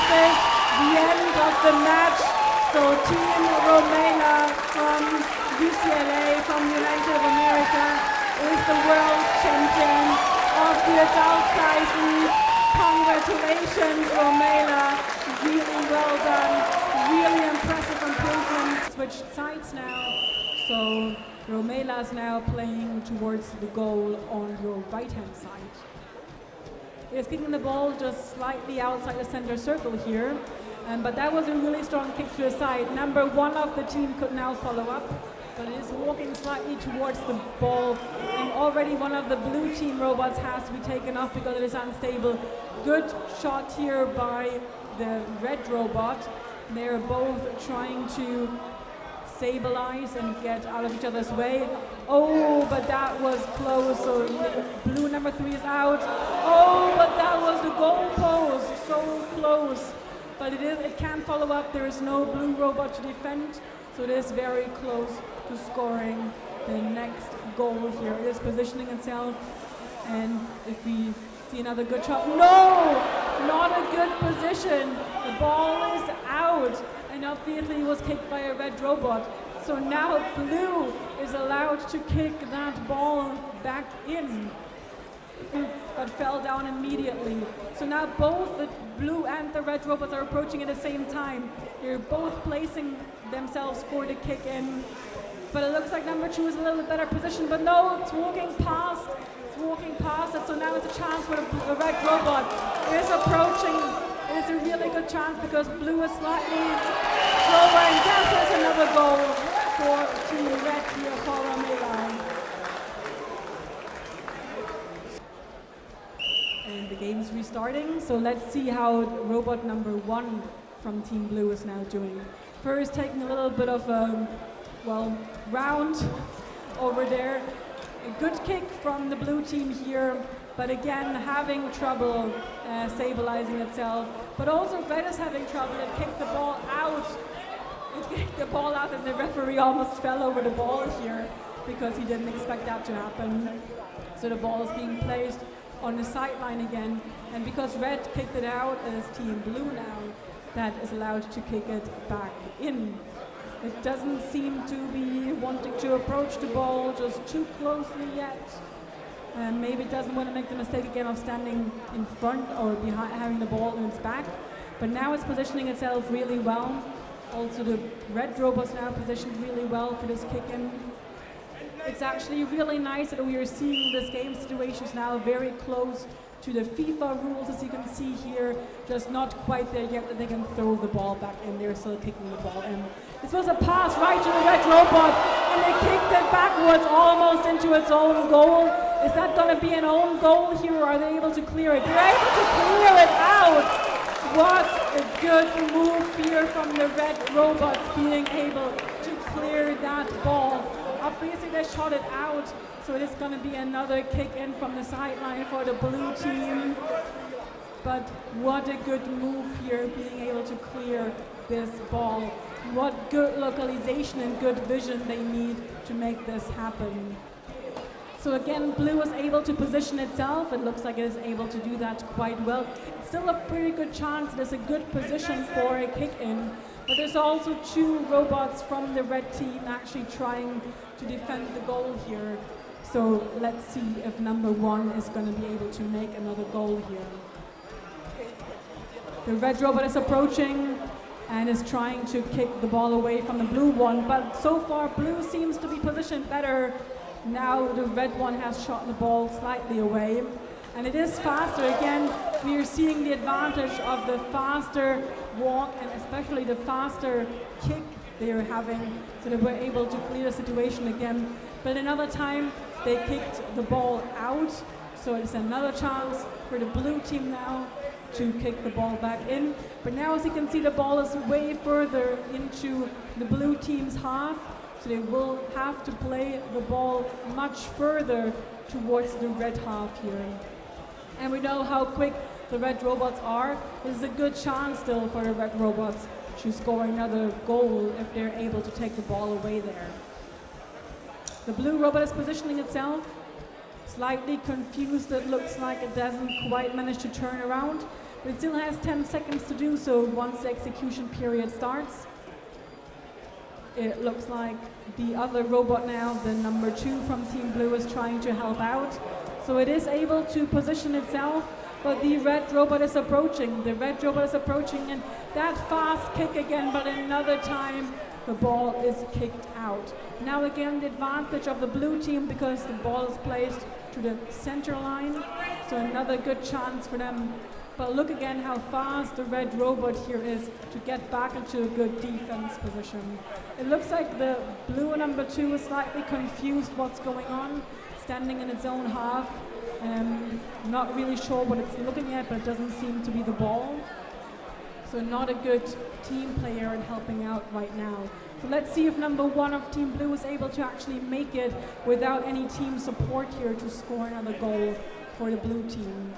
this the end of the match. So Team RoMeLA from UCLA, from the United States of America, is the world champion of the adult size league. Congratulations, RoMeLA. Really well done. Really impressive improvement. Switched sides now. So RoMeLA is now playing towards the goal on your right-hand side. He's kicking the ball just slightly outside the center circle here. But that was a really strong kick to the side. Number one of the team could now follow up, but it is walking slightly towards the ball. And already one of the blue team robots has to be taken off because it is unstable. Good shot here by the red robot. They're both trying to stabilize and get out of each other's way. Oh, but that was close. So blue number 3 is out. Oh, but that was the goal post. So close. But it can follow up. There is no blue robot to defend. So it is very close to scoring the next goal here. It is positioning itself. And if we see another good shot. No! Not a good position. The ball is out. And obviously it was kicked by a red robot. So now blue is allowed to kick that ball back in, but fell down immediately. So now both the blue and the red robots are approaching at the same time. They're both placing themselves for the kick in. But it looks like number 2 is a little bit better position, but no, it's walking past. It's walking past it. So now it's a chance for the red robot. It is approaching. It is a really good chance because blue is slightly slower, and there's another goal for Team Red here for RoMeLA. And the game's restarting, so let's see how robot number 1 from Team Blue is now doing. First, taking a little bit of a, round over there. A good kick from the blue team here, but again, having trouble stabilizing itself. But also red is having trouble. It kicked the ball out. It kicked the ball out, and the referee almost fell over the ball here because he didn't expect that to happen. So the ball is being placed on the sideline again, and because red kicked it out, it is Team Blue now that is allowed to kick it back in. It doesn't seem to be wanting to approach the ball just too closely yet. Maybe it doesn't want to make the mistake again of standing in front or behind, having the ball in its back. But now it's positioning itself really well. Also the red robot's now positioned really well for this kick-in. It's actually really nice that we are seeing this game situations now very close to the FIFA rules, as you can see here, just not quite there yet that they can throw the ball back in. They're still kicking the ball in. This was a pass right to the red robot, and they kicked it backwards almost into its own goal. Is that going to be an own goal here, or are they able to clear it? They're able to clear it out. What a good move here from the red robots, being able to clear that ball. Obviously they shot it out, so it is going to be another kick in from the sideline for the blue team. But what a good move here, being able to clear this ball. What good localization and good vision they need to make this happen. So again, blue is able to position itself. It looks like it is able to do that quite well. It's still a pretty good chance. There's a good position for a kick-in. But there's also 2 robots from the red team actually trying to defend the goal here. So let's see if number 1 is going to be able to make another goal here. The red robot is approaching and is trying to kick the ball away from the blue one. But so far, blue seems to be positioned better. Now the red one has shot the ball slightly away. And it is faster. Again, we are seeing the advantage of the faster walk and especially the faster kick they are having, so they were able to clear the situation again. But another time, they kicked the ball out, so it's another chance for the blue team now to kick the ball back in. But now, as you can see, the ball is way further into the blue team's half, so they will have to play the ball much further towards the red half here. And we know how quick the red robots are. This is a good chance still for the red robots to score another goal if they're able to take the ball away there. The blue robot is positioning itself, slightly confused. It looks like it doesn't quite manage to turn around, It still has 10 seconds to do so once the execution period starts. It looks like the other robot now, the number 2 from Team Blue, is trying to help out. So it is able to position itself, but the red robot is approaching. The red robot is approaching, and that fast kick again, but another time the ball is kicked out. Now again, the advantage of the blue team because the ball is placed to the center line. So another good chance for them. But look again how fast the red robot here is to get back into a good defense position. It looks like the blue number 2 is slightly confused what's going on, standing in its own half. Not really sure what it's looking at, but it doesn't seem to be the ball. So not a good team player in helping out right now. So let's see if number 1 of Team Blue is able to actually make it without any team support here to score another goal for the blue team.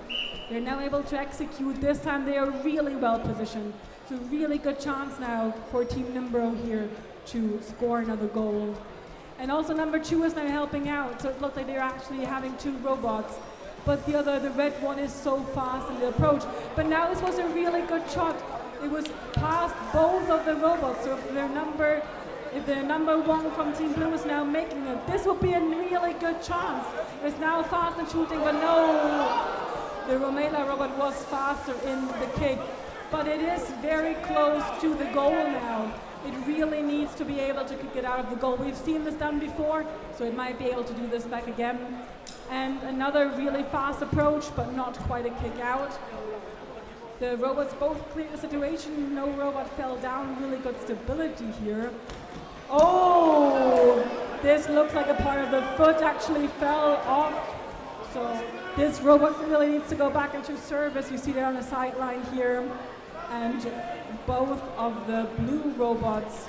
They're now able to execute. This time they are really well positioned. So really good chance now for Team NimbRo here to score another goal. And also number 2 is now helping out. So it looks like they're actually having 2 robots. But the red one is so fast in the approach. But now this was a really good shot. It was past both of the robots. So if the number 1 from Team Blue is now making it, this would be a really good chance. It's now fast and shooting, but no! The RoMeLA robot was faster in the kick, but it is very close to the goal now. It really needs to be able to kick it out of the goal. We've seen this done before, so it might be able to do this back again. And another really fast approach, but not quite a kick out. The robots both cleared the situation. No robot fell down. Really good stability here. Oh! This looks like a part of the foot actually fell off. So this robot really needs to go back into service. You see that on the sideline here. And both of the blue robots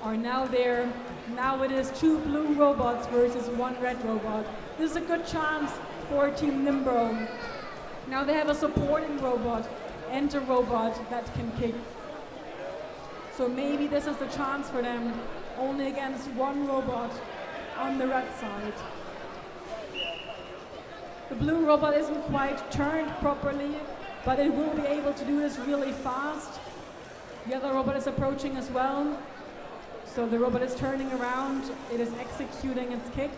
are now there. Now it is 2 blue robots versus 1 red robot. This is a good chance for Team NimbRo. Now they have a supporting robot and a robot that can kick. So maybe this is the chance for them, only against 1 robot on the red side. The blue robot isn't quite turned properly, but it will be able to do this really fast. The other robot is approaching as well. So the robot is turning around. It is executing its kick.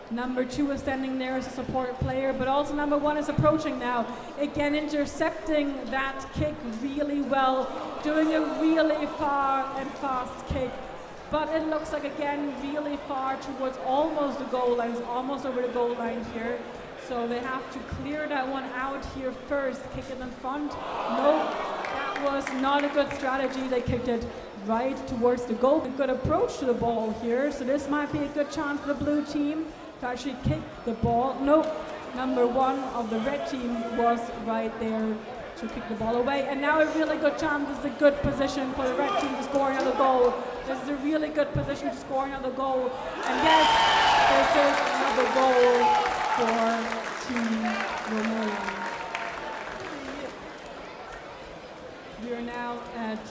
Number 2 is standing there as a support player, but also number 1 is approaching now. Again, intercepting that kick really well, doing a really far and fast kick. But it looks like, again, really far towards almost the goal line, almost over the goal line here. So they have to clear that one out here first, kick it in front. Nope, that was not a good strategy. They kicked it right towards the goal. A good approach to the ball here, so this might be a good chance for the blue team to actually kick the ball. Nope, number 1 of the red team was right there to kick the ball away. And now a really good chance. This is a good position for the red team to score another goal. This is a really good position to score another goal. And yes, this is another goal for Team RoMeLA. We are now at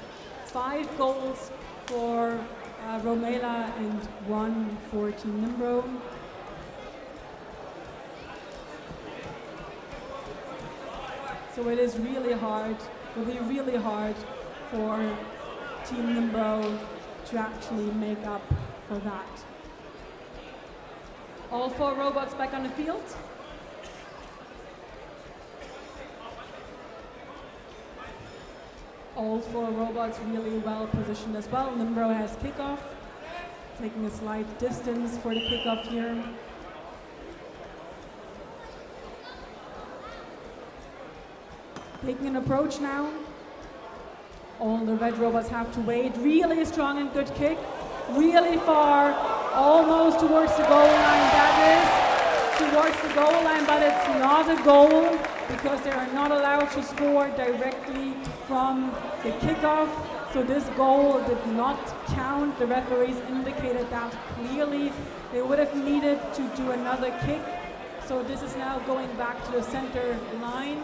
5 goals for RoMeLA and 1 for Team NimbRo. So it is really hard, it will be really hard for Team NimbRo to actually make up for that. All 4 robots back on the field. All 4 robots really well positioned as well. NimbRo has kickoff, taking a slight distance for the kickoff here. Taking an approach now. All the red robots have to wait. Really strong and good kick. Really far, almost towards the goal line. That is towards the goal line, but it's not a goal because they are not allowed to score directly from the kickoff. So this goal did not count. The referees indicated that clearly. They would have needed to do another kick. So this is now going back to the center line.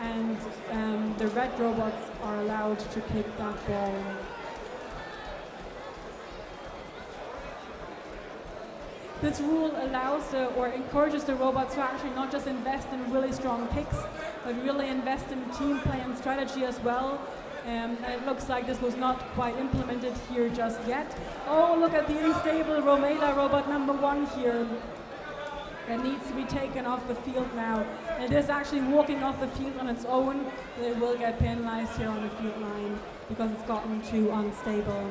And the red robots are allowed to kick that ball. This rule allows or encourages the robots to actually not just invest in really strong kicks, but really invest in team play and strategy as well. And it looks like this was not quite implemented here just yet. Oh, look at the unstable RoMeLA robot number 1 here. That needs to be taken off the field now. It is actually walking off the field on its own. It will get penalized here on the field line because it's gotten too unstable.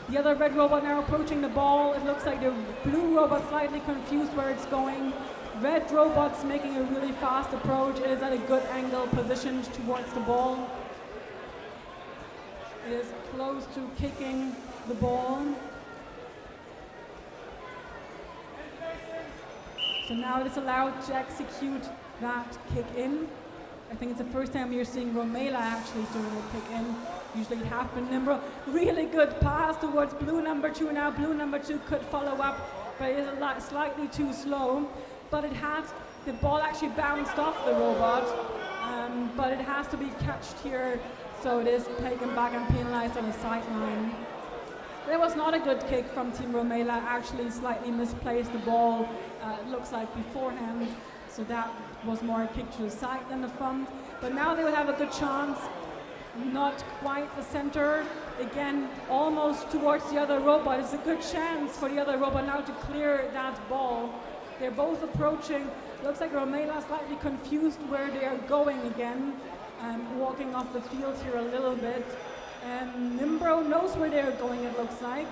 The other red robot now approaching the ball. It looks like the blue robot slightly confused where it's going. Red robot's making a really fast approach. It is at a good angle positioned towards the ball. It is close to kicking the ball. So now it is allowed to execute that kick in. I think it's the first time you're seeing RoMeLA actually doing a kick in. Usually it happened. NimbRo, really good pass towards blue number 2 now. Blue number 2 could follow up, but it is slightly too slow. But the ball actually bounced off the robot, but it has to be catched here, so it is taken back and penalized on the sideline. There was not a good kick from Team RoMeLA, actually slightly misplaced the ball, it looks like beforehand, so that was more a kick to the side than the front. But now they would have a good chance, not quite the center, again almost towards the other robot. It's a good chance for the other robot now to clear that ball. They're both approaching. Looks like RoMeLA slightly confused where they are going again, walking off the field here a little bit. And NimbRo knows where they're going, it looks like.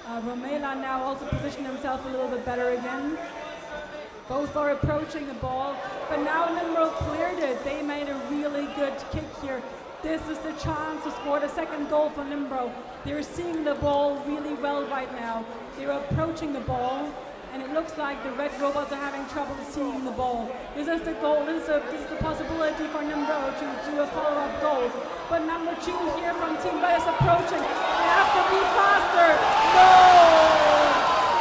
RoMeLA now also positioned himself a little bit better again. Both are approaching the ball, but now NimbRo cleared it. They made a really good kick here. This is the chance to score the second goal for NimbRo. They're seeing the ball really well right now. They're approaching the ball, and it looks like the red robots are having trouble seeing the ball. This is the goal. This is the possibility for NimbRo to do a follow-up goal. But number 2 here from Team Bay is approaching. They have to be faster. No!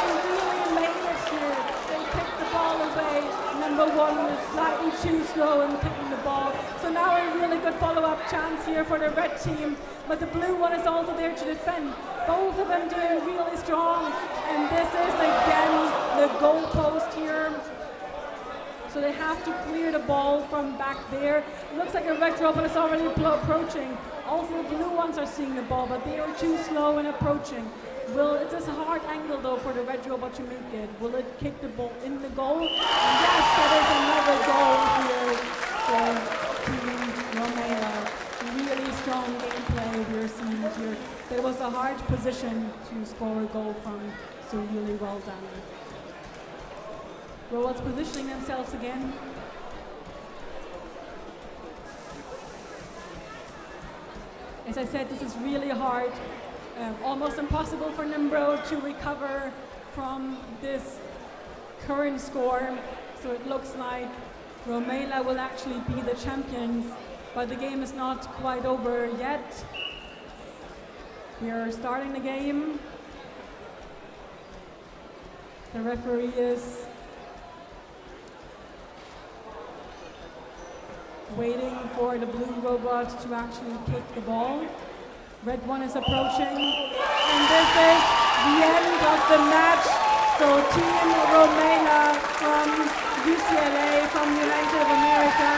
They really made it here. They kicked the ball away. Number 1 was slightly too slow in kicking the ball. So now a really good follow-up chance here for the red team. But the blue one is also there to defend. Both of them doing really strong. And this is again the goal post here. So they have to clear the ball from back there. It looks like a red robot is already approaching. Also the blue ones are seeing the ball, but they are too slow in approaching. It is a hard angle though for the red robot to make it. Will it kick the ball in the goal? And yes, that is another goal here for Team RoMeLA. Really strong gameplay we're seeing here. There was a hard position to score a goal from, so really well done. Robots positioning themselves again. As I said, this is really hard, almost impossible for NimbRo to recover from this current score. So it looks like RoMeLA will actually be the champions, but the game is not quite over yet. We are starting the game. The referee is waiting for the blue robot to actually kick the ball. Red one is approaching, and this is the end of the match. So Team RoMeLA from UCLA, from United of America,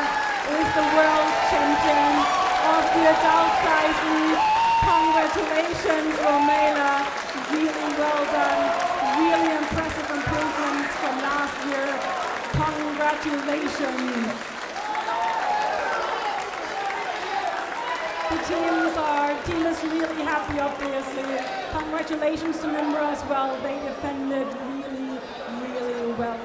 is the world champion of the adult size league. Congratulations, RoMeLA. Really well done. Really impressive improvements from last year. Congratulations. The team is really happy, obviously. Congratulations to NimbRo as well. They defended really, really well.